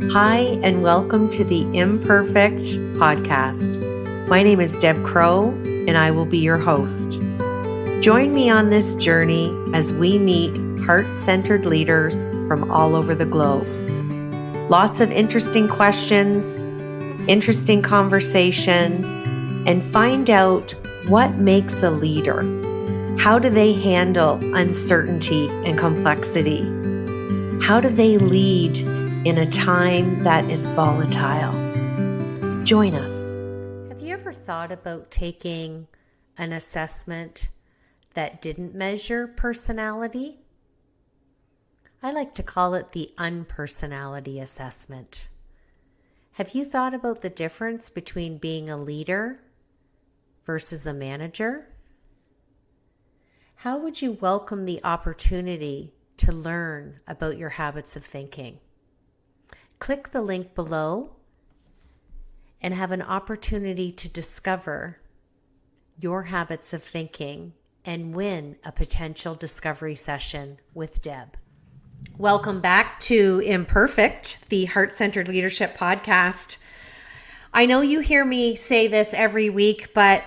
Hi, and welcome to the Imperfect Podcast. My name is Deb Crow, and I will be your host. Join me on this journey as we meet heart-centered leaders from all over the globe. Lots of interesting questions, interesting conversation, and find out what makes a leader. How do they handle uncertainty and complexity? How do they lead in a time that is volatile? Join us. Have you ever thought about taking an assessment that didn't measure personality? I like to call it the unpersonality assessment. Have you thought about the difference between being a leader versus a manager? How would you welcome the opportunity to learn about your habits of thinking? Click the link below and have an opportunity to discover your habits of thinking and win a potential discovery session with Deb. Welcome back to Imperfect, the Heart-Centered Leadership Podcast. I know you hear me say this every week, but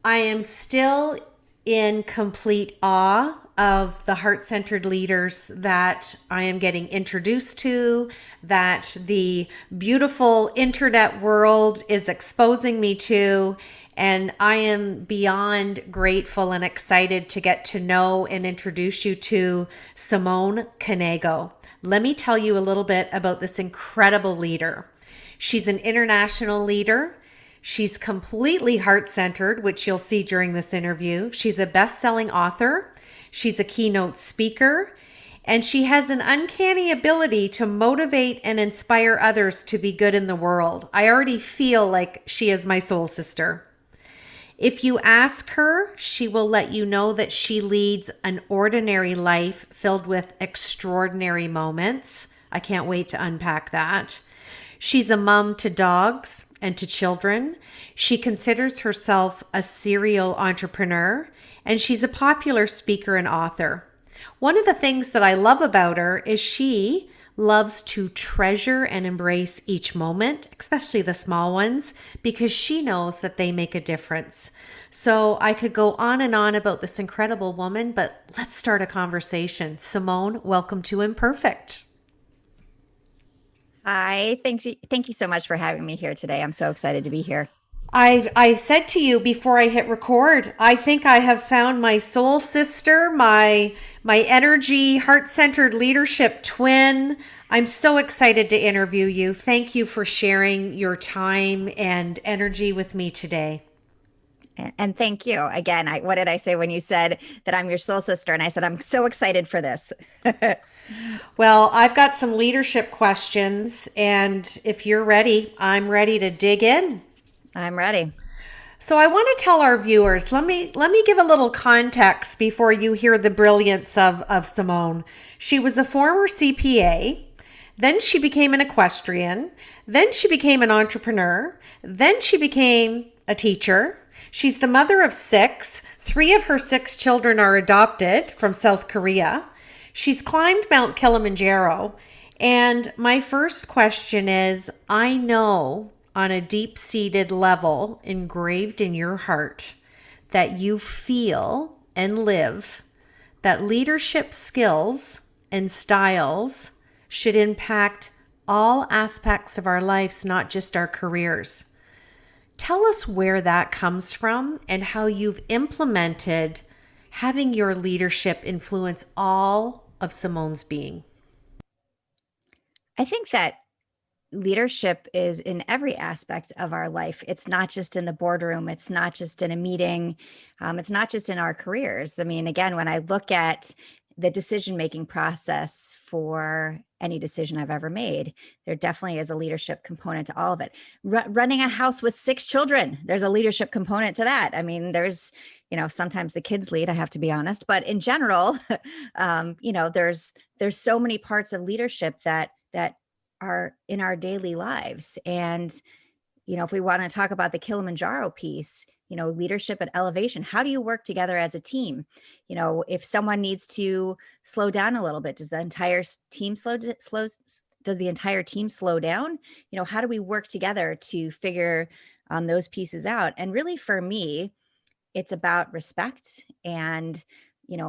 I am still in complete awe of the heart-centered leaders that I am getting introduced to, that the beautiful internet world is exposing me to, and I am beyond grateful and excited to get to know and introduce you to Simone Knego. Let me tell you a little bit about this incredible leader. She's an international leader. She's completely heart-centered, which you'll see during this interview. She's a best-selling author. She's a keynote speaker, and she has an uncanny ability to motivate and inspire others to be good in the world. I already feel like she is my soul sister. If you ask her, she will let you know that she leads an ordinary life filled with extraordinary moments. I can't wait to unpack that. She's a mom to dogs and to children. She considers herself a serial entrepreneur, and she's a popular speaker and author. One of the things that I love about her is she loves to treasure and embrace each moment, especially the small ones, because she knows that they make a difference. So I could go on and on about this incredible woman, but let's start a conversation. Simone, welcome to Imperfect. Hi, thank you so much for having me here today. I'm so excited to be here. I said to you before I hit record, I think I have found my soul sister, my energy, heart-centered leadership twin. I'm so excited to interview you. Thank you for sharing your time and energy with me today. And thank you again. What did I say when you said that I'm your soul sister? And I said, I'm so excited for this. Well, I've got some leadership questions, and if you're ready, I'm ready to dig in. I'm ready. So I want to tell our viewers, let me give a little context before you hear the brilliance of Simone. She was a former CPA, then she became an equestrian, then she became an entrepreneur, then she became a teacher. She's the mother of 6. 3 of her 6 children are adopted from South Korea. She's climbed Mount Kilimanjaro. And my first question is, I know on a deep-seated level, engraved in your heart, that you feel and live that leadership skills and styles should impact all aspects of our lives, not just our careers. Tell us where that comes from and how you've implemented having your leadership influence all of Simone's being. I think that leadership is in every aspect of our life. It's not just in the boardroom. It's not just in a meeting. It's not just in our careers. I mean, again, when I look at the decision-making process for any decision I've ever made, there definitely is a leadership component to all of it. Running a house with 6 children, there's a leadership component to that. I mean, there's, sometimes the kids lead, I have to be honest, but in general, there's so many parts of leadership that are in our daily lives. And, if we want to talk about the Kilimanjaro piece, leadership and elevation, how do you work together as a team? If someone needs to slow down a little bit, does the entire team slow does the entire team slow down? How do we work together to figure those pieces out? And really for me, it's about respect and,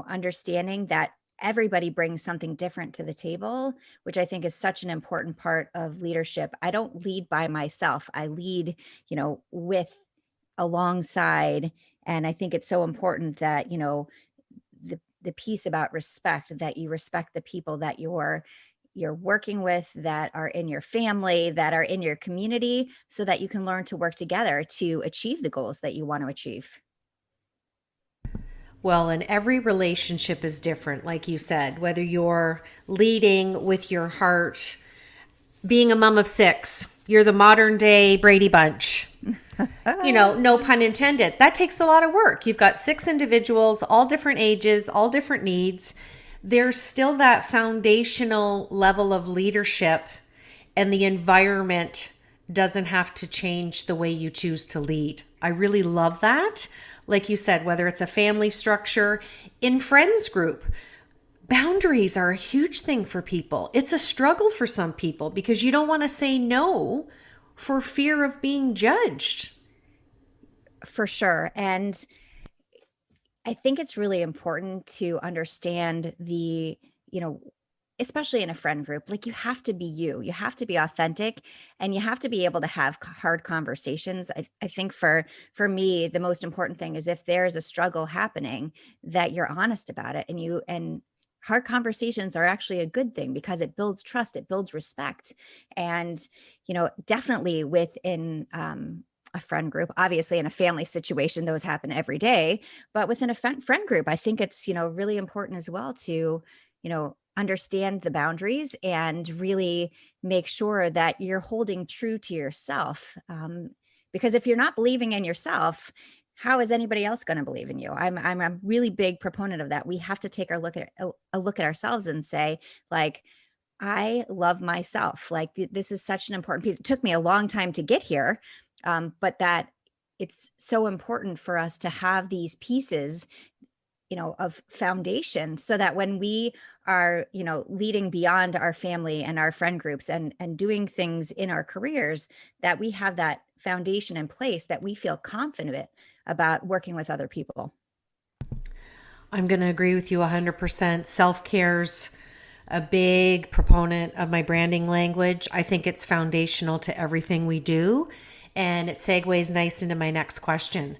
understanding that everybody brings something different to the table, which I think is such an important part of leadership. I don't lead by myself. I lead, with alongside. And I think it's so important that, the piece about respect, that you respect the people that you're working with, that are in your family, that are in your community, so that you can learn to work together to achieve the goals that you want to achieve. Well, and every relationship is different, like you said, whether you're leading with your heart, being a mom of 6, you're the modern day Brady Bunch. No pun intended. That takes a lot of work. You've got 6 individuals, all different ages, all different needs. There's still that foundational level of leadership, and the environment doesn't have to change the way you choose to lead. I really love that. Like you said, whether it's a family structure, in friends group, boundaries are a huge thing for people. It's a struggle for some people because you don't want to say no for fear of being judged. For sure. And I think it's really important to understand especially in a friend group, like you have to be you have to be authentic, and you have to be able to have hard conversations. I think for me, the most important thing is if there's a struggle happening, that you're honest about it, and hard conversations are actually a good thing because it builds trust, it builds respect. And, definitely within, a friend group, obviously in a family situation, those happen every day, but within a friend group, I think it's, really important as well to, understand the boundaries and really make sure that you're holding true to yourself. Because if you're not believing in yourself, how is anybody else going to believe in you? I'm a really big proponent of that. We have to take a look at ourselves and say, like, I love myself. Like this is such an important piece. It took me a long time to get here, but that it's so important for us to have these pieces, of foundation, so that when we are, leading beyond our family and our friend groups and doing things in our careers, that we have that foundation in place, that we feel confident about working with other people. I'm going to agree with you 100%. Self-care's a big proponent of my branding language. I think it's foundational to everything we do. And it segues nice into my next question.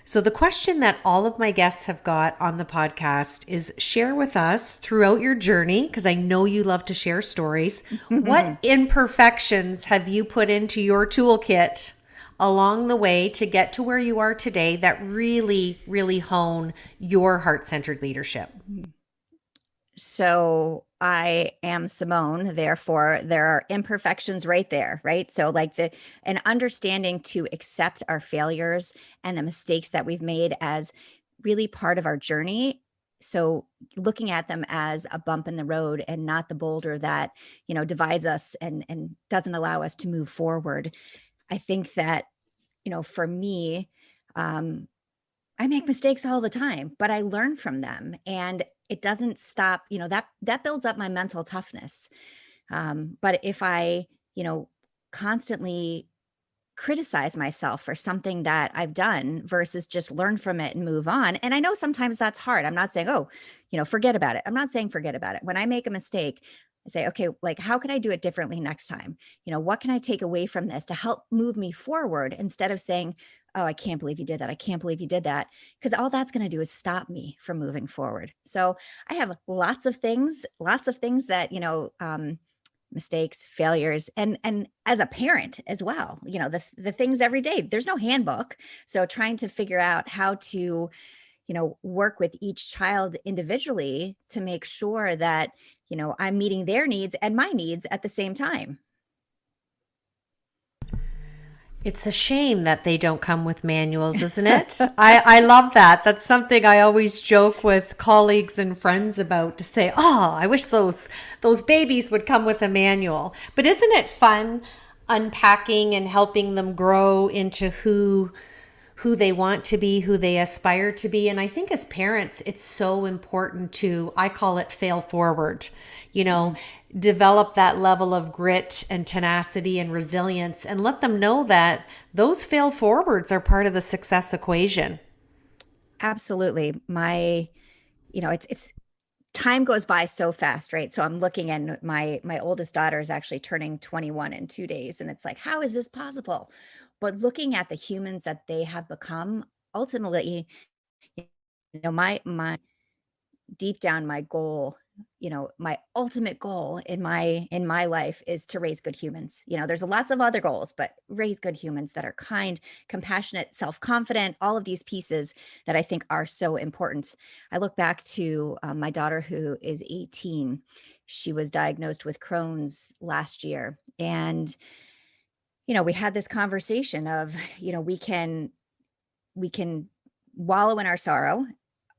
So the question that all of my guests have got on the podcast is, share with us throughout your journey, because I know you love to share stories. What imperfections have you put into your toolkit along the way to get to where you are today that really, really hone your heart-centered leadership? So I am Simone, therefore there are imperfections right there, right? So like an understanding to accept our failures and the mistakes that we've made as really part of our journey. So looking at them as a bump in the road and not the boulder that, divides us and doesn't allow us to move forward. I think that, for me, I make mistakes all the time, but I learn from them, and it doesn't stop, that builds up my mental toughness. But if I, constantly criticize myself for something that I've done versus just learn from it and move on. And I know sometimes that's hard. I'm not saying, oh, forget about it. I'm not saying forget about it. When I make a mistake, I say, okay, like, how can I do it differently next time? What can I take away from this to help move me forward, instead of saying, oh, I can't believe you did that. I can't believe you did that. Because all that's going to do is stop me from moving forward. So I have lots of things that, mistakes, failures, and as a parent as well, the things every day. There's no handbook. So trying to figure out how to, work with each child individually to make sure that, I'm meeting their needs and my needs at the same time. It's a shame that they don't come with manuals, isn't it? I love that. That's something I always joke with colleagues and friends about, to say, oh, I wish those babies would come with a manual. But isn't it fun unpacking and helping them grow into who who they want to be, who they aspire to be. And I think as parents, it's so important to, I call it fail forward, develop that level of grit and tenacity and resilience and let them know that those fail forwards are part of the success equation. Absolutely. It's time goes by so fast, right? So I'm looking, and my oldest daughter is actually turning 21 in 2 days, and it's like, how is this possible? But looking at the humans that they have become, ultimately, my deep down, my goal, my ultimate goal in my life is to raise good humans. There's lots of other goals, but raise good humans that are kind, compassionate, self-confident, all of these pieces that I think are so important. I look back to my daughter, who is 18. She was diagnosed with Crohn's last year, and we had this conversation of, we can wallow in our sorrow,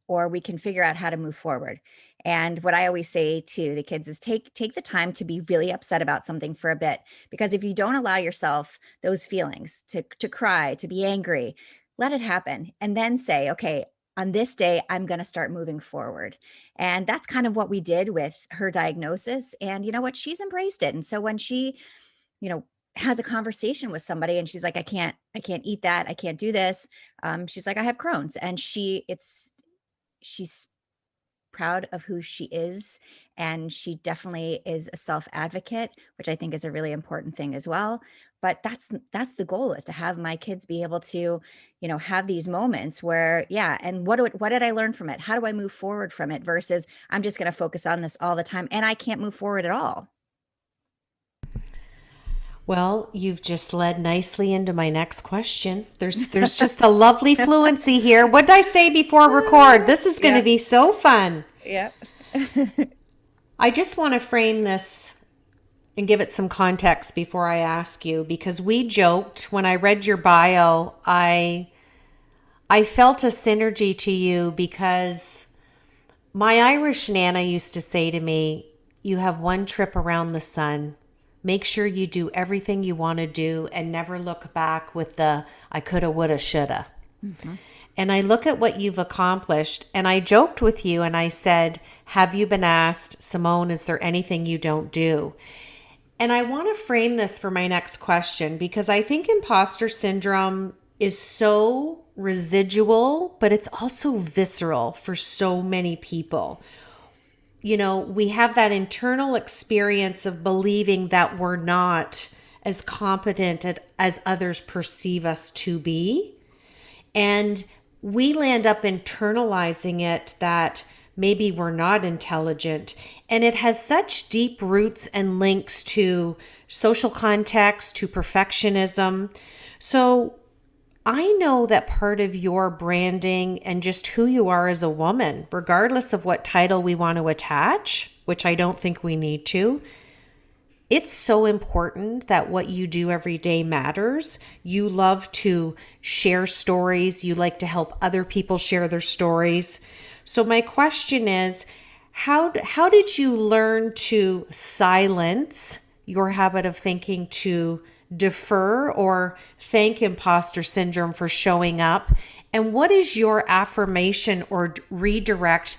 or we can figure out how to move forward. And what I always say to the kids is take the time to be really upset about something for a bit, because if you don't allow yourself those feelings to cry, to be angry, let it happen, and then say, okay, on this day I'm going to start moving forward. And that's kind of what we did with her diagnosis. And you know what? She's embraced it. And so when she, you know, has a conversation with somebody and she's like, I can't eat that. I can't do this. She's like, I have Crohn's. And she's proud of who she is, and she definitely is a self advocate, which I think is a really important thing as well. But that's the goal, is to have my kids be able to, have these moments where, yeah, and what did I learn from it? How do I move forward from it, versus I'm just going to focus on this all the time and I can't move forward at all. Well, you've just led nicely into my next question. There's just a lovely fluency here. What did I say before record? This is going to Yeah. be so fun. Yeah. I just want to frame this and give it some context before I ask you, because we joked when I read your bio, I felt a synergy to you, because my Irish Nana used to say to me, you have one trip around the sun. Make sure you do everything you want to do and never look back with the I coulda, woulda, shoulda. Mm-hmm. And I look at what you've accomplished, and I joked with you and I said, have you been asked, Simone, is there anything you don't do? And I want to frame this for my next question, because I think imposter syndrome is so residual, but it's also visceral for so many people. We have that internal experience of believing that we're not as competent as others perceive us to be. And we land up internalizing it that maybe we're not intelligent. And it has such deep roots and links to social context, to perfectionism. So I know that part of your branding and just who you are as a woman, regardless of what title we want to attach, which I don't think we need to, it's so important that what you do every day matters. You love to share stories. You like to help other people share their stories. So my question is, how did you learn to silence your habit of thinking to defer or thank imposter syndrome for showing up? And what is your affirmation or redirect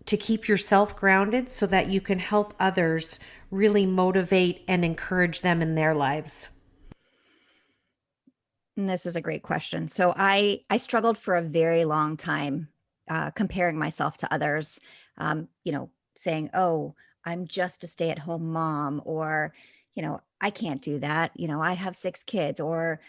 to keep yourself grounded so that you can help others really motivate and encourage them in their lives? And this is a great question. So I struggled for a very long time, comparing myself to others, saying, "Oh, I'm just a stay-at-home mom," or, "I can't do that. I have 6 kids," or,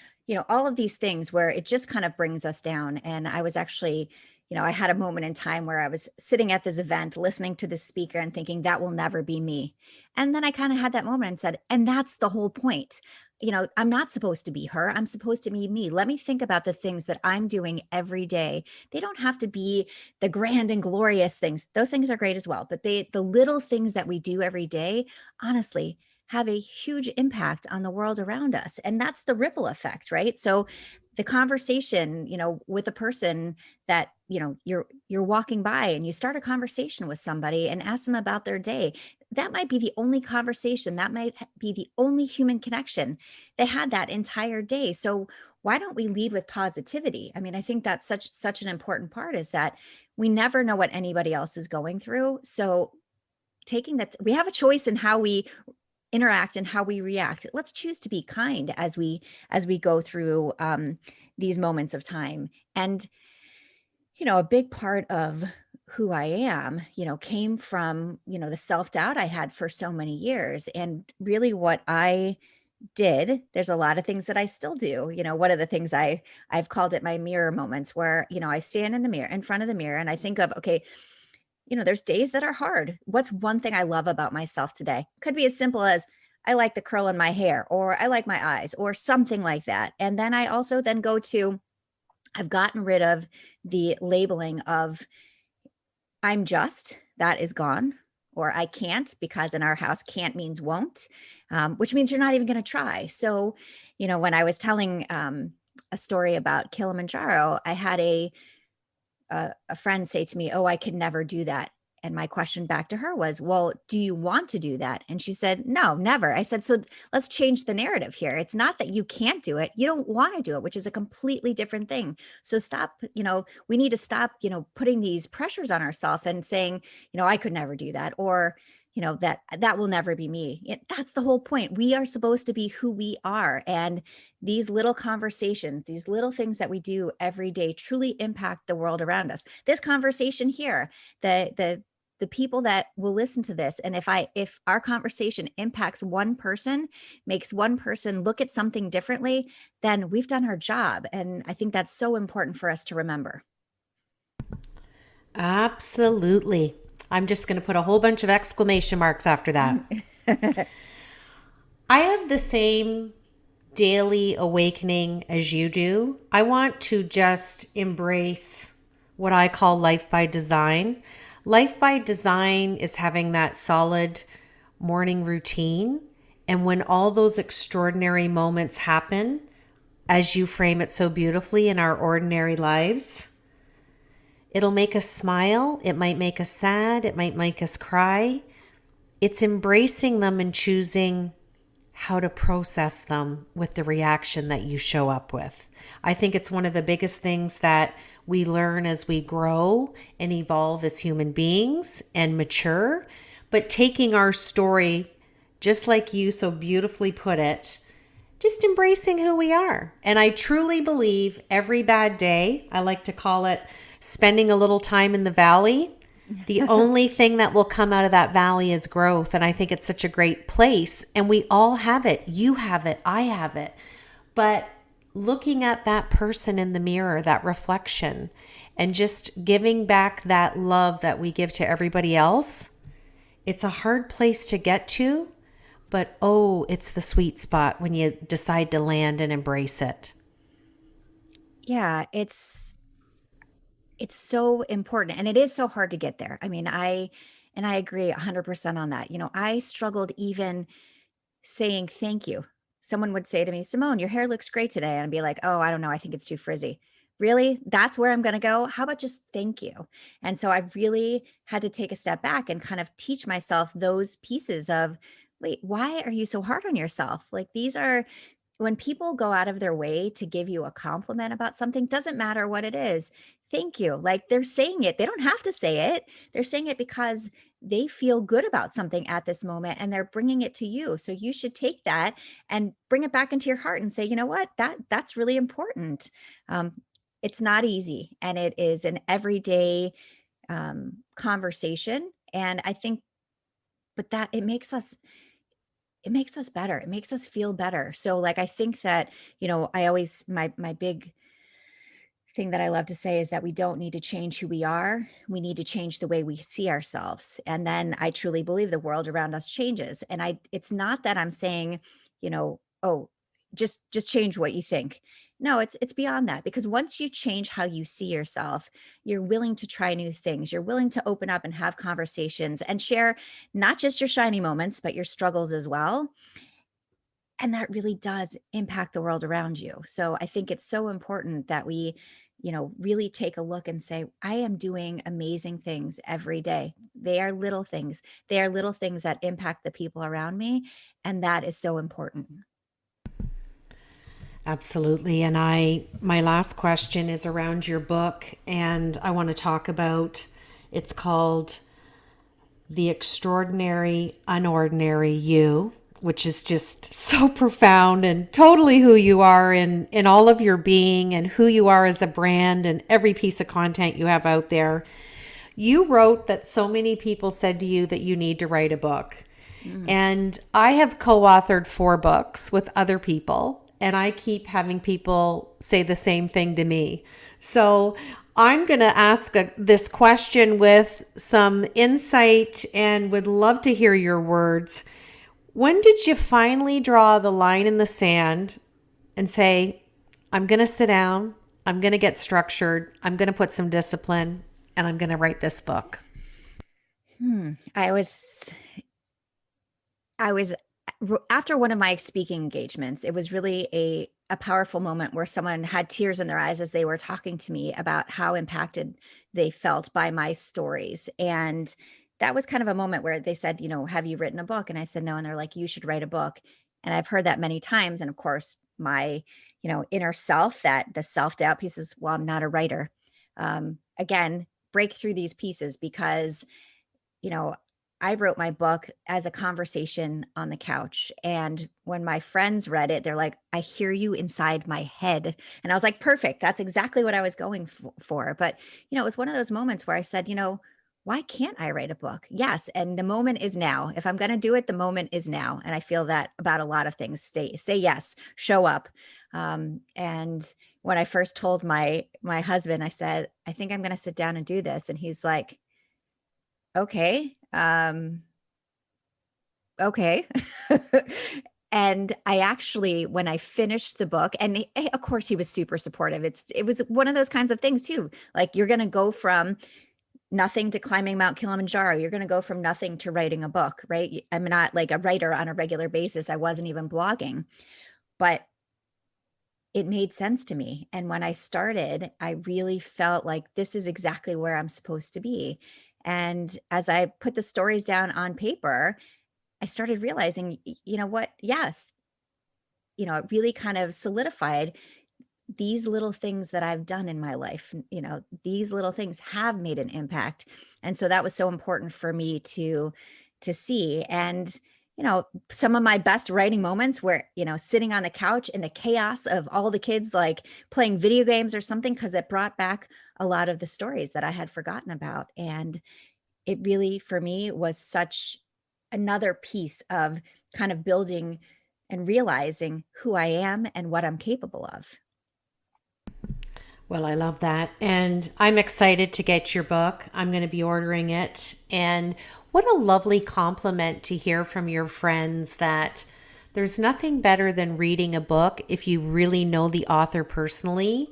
all of these things where it just kind of brings us down. And I was actually, I had a moment in time where I was sitting at this event, listening to this speaker and thinking, that will never be me. And then I kind of had that moment and said, and that's the whole point. I'm not supposed to be her. I'm supposed to be me. Let me think about the things that I'm doing every day. They don't have to be the grand and glorious things. Those things are great as well. But the little things that we do every day, honestly, have a huge impact on the world around us. And that's the ripple effect, right? So the conversation, with a person that, you're walking by and you start a conversation with somebody and ask them about their day. That might be the only conversation, that might be the only human connection they had that entire day. So why don't we lead with positivity? I mean, I think that's such an important part, is that we never know what anybody else is going through. So taking that, we have a choice in how we interact and how we react. Let's choose to be kind as we go through these moments of time. And a big part of who I am, came from, the self-doubt I had for so many years. And really what I did, there's a lot of things that I still do. One of the things I've called it my mirror moments, where, I stand in front of the mirror, and I think of, okay, there's days that are hard. What's one thing I love about myself today? Could be as simple as I like the curl in my hair, or I like my eyes, or something like that. And then I also then go to, I've gotten rid of the labeling of I'm just, that is gone, or I can't, because in our house, can't means won't, which means you're not even going to try. So, when I was telling a story about Kilimanjaro, I had a friend say to me, "Oh, I could never do that." And my question back to her was, "Well, do you want to do that?" And she said, "No, never." I said, "So let's change the narrative here. It's not that you can't do it. You don't want to do it, which is a completely different thing. So stop, we need to stop, putting these pressures on ourselves and saying, I could never do that, or, that will never be me." That's the whole point. We are supposed to be who we are. And these little conversations, these little things that we do every day truly impact the world around us. This conversation here, the people that will listen to this, and if our conversation impacts one person, makes one person look at something differently, then we've done our job. And I think that's so important for us to remember. Absolutely. I'm just going to put a whole bunch of exclamation marks after that. I have the same daily awakening as you do. I want to just embrace what I call life by design. Life by design is having that solid morning routine. And when all those extraordinary moments happen, as you frame it so beautifully, in our ordinary lives, it'll make us smile. It might make us sad. It might make us cry. It's embracing them and choosing how to process them with the reaction that you show up with. I think it's one of the biggest things that we learn as we grow and evolve as human beings and mature. But taking our story, just like you so beautifully put it, just embracing who we are. And I truly believe every bad day, I like to call it spending a little time in the valley, the only thing that will come out of that valley is growth. And I think it's such a great place. And we all have it. You have it. I have it. But looking at that person in the mirror, that reflection, and just giving back that love that we give to everybody else, it's a hard place to get to. But oh, it's the sweet spot when you decide to land and embrace it. Yeah, it's so important, and it is so hard to get there. I mean, I agree 100% on that. I struggled even saying thank you. Someone would say to me, "Simone, your hair looks great today." And I'd be like, "Oh, I don't know. I think it's too frizzy." Really? That's where I'm going to go? How about just thank you? And so I've really had to take a step back and kind of teach myself those pieces of, wait, why are you so hard on yourself? Like, these are, when people go out of their way to give you a compliment about something, doesn't matter what it is. Thank you. Like, they're saying it. They don't have to say it. They're saying it because they feel good about something at this moment, and they're bringing it to you. So you should take that and bring it back into your heart and say, "You know what? That's really important." Um, it's not easy, and it is an everyday conversation. And I think, but that it makes us better. It makes us feel better. So, like, I think that, I always, my big thing that I love to say is that we don't need to change who we are. We need to change the way we see ourselves. And then I truly believe the world around us changes. And it's not that I'm saying, oh, just change what you think. No, it's beyond that, because once you change how you see yourself, you're willing to try new things. You're willing to open up and have conversations and share not just your shiny moments, but your struggles as well. And that really does impact the world around you. So I think it's so important that we, really take a look and say, I am doing amazing things every day. They are little things. They are little things that impact the people around me. And that is so important. Absolutely. And my last question is around your book, and I want to talk about, it's called The Extraordinary Unordinary You, which is just so profound and totally who you are in all of your being and who you are as a brand and every piece of content you have out there. You wrote that so many people said to you that you need to write a book. And I have co-authored 4 books with other people, and I keep having people say the same thing to me. So I'm going to ask this question with some insight and would love to hear your words. When did you finally draw the line in the sand and say, I'm going to sit down, I'm going to get structured, I'm going to put some discipline, and I'm going to write this book? I was after one of my speaking engagements, it was really a powerful moment where someone had tears in their eyes as they were talking to me about how impacted they felt by my stories. And that was kind of a moment where they said, have you written a book? And I said, no. And they're like, you should write a book. And I've heard that many times. And of course, my, inner self, that the self-doubt piece is, well, I'm not a writer. Again, break through these pieces, because, I wrote my book as a conversation on the couch. And when my friends read it, they're like, I hear you inside my head. And I was like, perfect. That's exactly what I was going for. But, it was one of those moments where I said, why can't I write a book? Yes. And the moment is now. If I'm going to do it, the moment is now. And I feel that about a lot of things. Say yes, show up. And when I first told my husband, I said, I think I'm going to sit down and do this. And he's like, okay. Okay. And I actually, when I finished the book, and of course he was super supportive. It was one of those kinds of things too. Like, you're going to go from nothing to climbing Mount Kilimanjaro. You're going to go from nothing to writing a book, right? I'm not like a writer on a regular basis. I wasn't even blogging, but it made sense to me. And when I started, I really felt like this is exactly where I'm supposed to be. And as I put the stories down on paper, I started realizing, you know what? Yes. It really kind of solidified these little things that I've done in my life. These little things have made an impact. And so that was so important for me to see. And, some of my best writing moments were, sitting on the couch in the chaos of all the kids, like playing video games or something, because it brought back a lot of the stories that I had forgotten about. And it really, for me, was such another piece of kind of building and realizing who I am and what I'm capable of. Well, I love that. And I'm excited to get your book. I'm going to be ordering it. And what a lovely compliment to hear from your friends that there's nothing better than reading a book if you really know the author personally,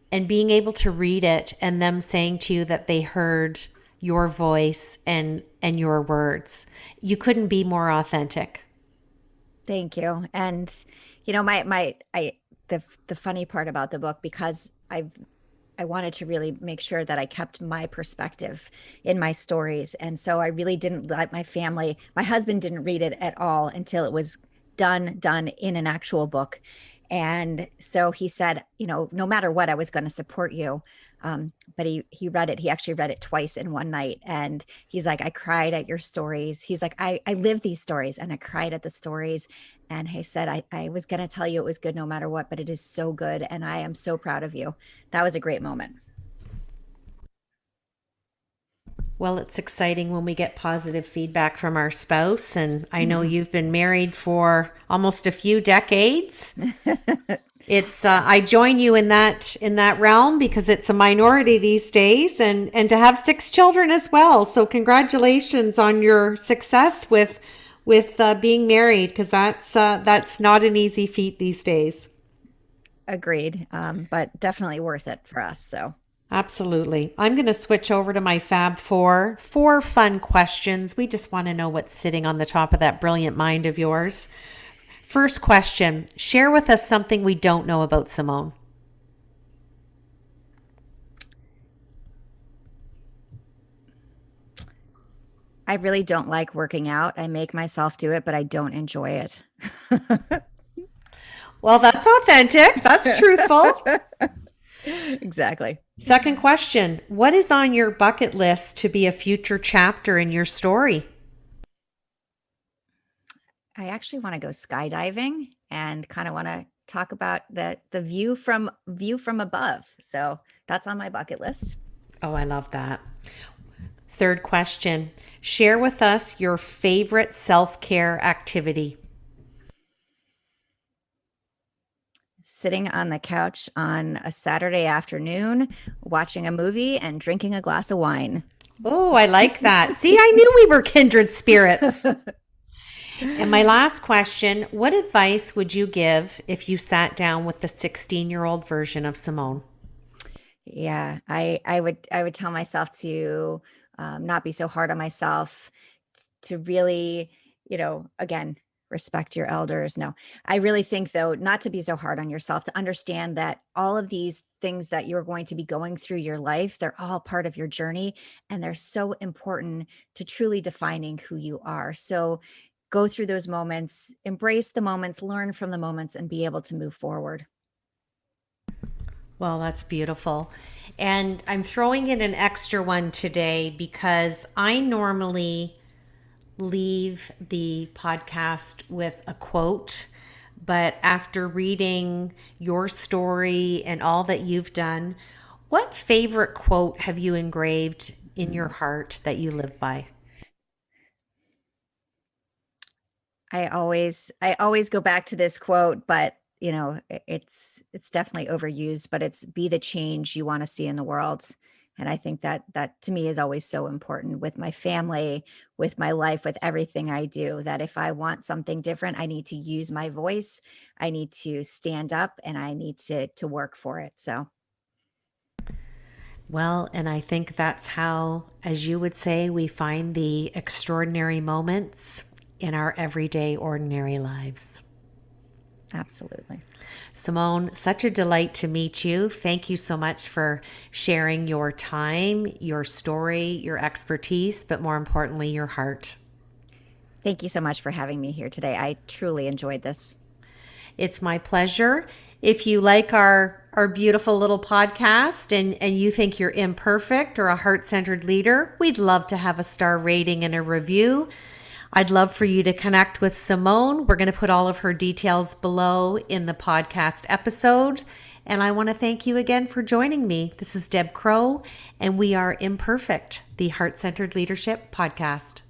and being able to read it and them saying to you that they heard your voice and your words. You couldn't be more authentic. Thank you. And the funny part about the book, because I wanted to really make sure that I kept my perspective in my stories. And so I really didn't let my husband didn't read it at all until it was done in an actual book. And so he said, no matter what, I was going to support you. But he read it. He actually read it twice in one night. And he's like, I cried at your stories. He's like, I live these stories, and I cried at the stories. And he said, I was going to tell you it was good no matter what, but it is so good. And I am so proud of you. That was a great moment. Well, it's exciting when we get positive feedback from our spouse. And I know you've been married for almost a few decades. It's I join you in that realm, because it's a minority these days, and to have 6 children as well. So congratulations on your success with being married, because that's not an easy feat these days. Agreed. But definitely worth it for us. So Absolutely. I'm going to switch over to my Fab Four. Four fun questions. We just want to know what's sitting on the top of that brilliant mind of yours. First question, share with us something we don't know about Simone. I really don't like working out. I make myself do it, but I don't enjoy it. Well, that's authentic. That's truthful. Exactly. Second question, what is on your bucket list to be a future chapter in your story? I actually want to go skydiving and kind of want to talk about the view from above. So that's on my bucket list. Oh, I love that. Third question, share with us your favorite self-care activity. Sitting on the couch on a Saturday afternoon, watching a movie and drinking a glass of wine. Oh, I like that. See, I knew we were kindred spirits. And my last question, what advice would you give if you sat down with the 16-year-old version of Simone? Yeah, I would tell myself to not be so hard on myself, to really, again, respect your elders. No, I really think though, not to be so hard on yourself, to understand that all of these things that you're going to be going through your life, they're all part of your journey, and they're so important to truly defining who you are. So go through those moments, embrace the moments, learn from the moments, and be able to move forward. Well, that's beautiful. And I'm throwing in an extra one today because I normally leave the podcast with a quote. But after reading your story and all that you've done, what favorite quote have you engraved in your heart that you live by? I always go back to this quote, but it's definitely overused, but it's be the change you want to see in the world. And I think that to me is always so important with my family, with my life, with everything I do, that if I want something different, I need to use my voice, I need to stand up, and I need to work for it. So Well, and I think that's how, as you would say, we find the extraordinary moments in our everyday, ordinary lives. absolutely. Simone, such a delight to meet you. Thank you so much for sharing your time, your story, your expertise, but more importantly, your heart. Thank you so much for having me here today. I truly enjoyed this. It's my pleasure. If you like our beautiful little podcast and you think you're imperfect or a heart-centered leader, we'd love to have a star rating and a review. I'd love for you to connect with Simone. We're going to put all of her details below in the podcast episode. And I want to thank you again for joining me. This is Deb Crow, and we are Imperfect, the Heart-Centered Leadership Podcast.